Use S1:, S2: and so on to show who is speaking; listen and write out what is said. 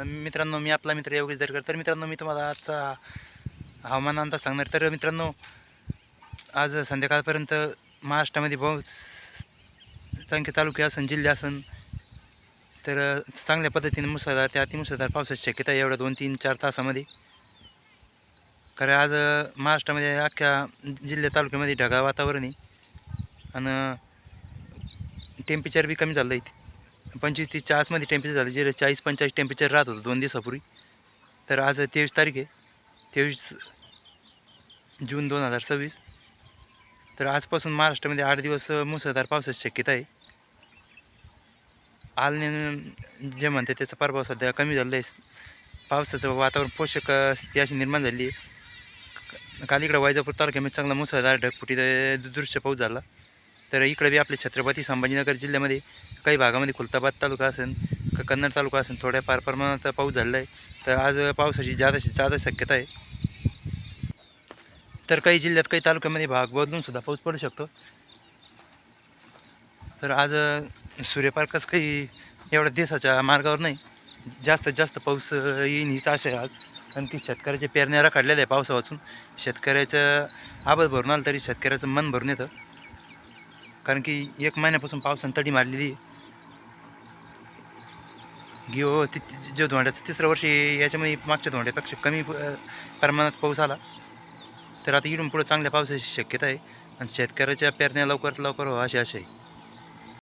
S1: मित्रांनो, मी आपला मित्र योगेश दरकर. तर मित्रांनो, मी तुम्हाला आजचा हवामान अंदाज सांगणार. तर मित्रांनो, आज संध्याकाळपर्यंत महाराष्ट्रामध्ये बहुसंख्य तालुके असन, जिल्हे असन, तर चांगल्या पद्धतीने मुसळधार ते अतिमुसळधार पावसाची शक्यता आहे एवढ्या 2-3-4 तासामध्ये. कारण आज महाराष्ट्रामध्ये अख्ख्या जिल्ह्या तालुक्यामध्ये ढगाळ वातावरण आहे आणि टेम्परेचर बी कमी झालं आहे. 25-30च्या आसमध्ये टेम्परेचर झालं, जे 40-45 टेम्परेचर राहत होतं 2 दिवसापूर्वी. तर आज 23 तारीख आहे, 23 जून 2026. तर आजपासून महाराष्ट्रामध्ये 8 दिवस मुसळधार पावसाची शक्यता आहे. आलने जे म्हणते त्याचा प्रभाव सध्या कमी झालेला आहे. पावसाचं वातावरण पोषक स्थिती अशी निर्माण झाली आहे. काल इकडं वैजापूर तालुक्यामध्ये चांगला मुसळधार ढगफुटी दृश्य पाऊस झाला. तर इकडे बी आपले छत्रपती संभाजीनगर जिल्ह्यामध्ये काही भागामध्ये खुलताबाद तालुका असेल, कन्नड तालुका असेल, थोड्याफार प्रमाणात पाऊस झालेला आहे. तर आज पावसाची जादा शक्यता आहे. तर काही जिल्ह्यात काही तालुक्यामध्ये भाग बदलून सुद्धा पाऊस पडू शकतो. तर आज सूर्यप्रकाश काही एवढ्या दिवसाच्या मार्गावर नाही, जास्तीत जास्त पाऊस येईन हीच आशा आहे आज. कारण की शेतकऱ्याच्या पेरण्या रखडलेल्या आहे पावसा वाचून. शेतकऱ्याचं आबाद भरून आलं तरी शेतकऱ्याचं मन भरून येतं. कारण की 1 महिन्यापासून पावसानं तडी मारलेली आहे. जो धोंड्याचं 3रं वर्ष याच्यामध्ये मागच्या धोंड्यापेक्षा कमी प्रमाणात पाऊस आला. तर आता इथून पुढे चांगल्या पावसाची शक्यता आहे आणि शेतकऱ्याच्या पेरण्या लवकरात लवकर व्हावं अशी आशा आहे.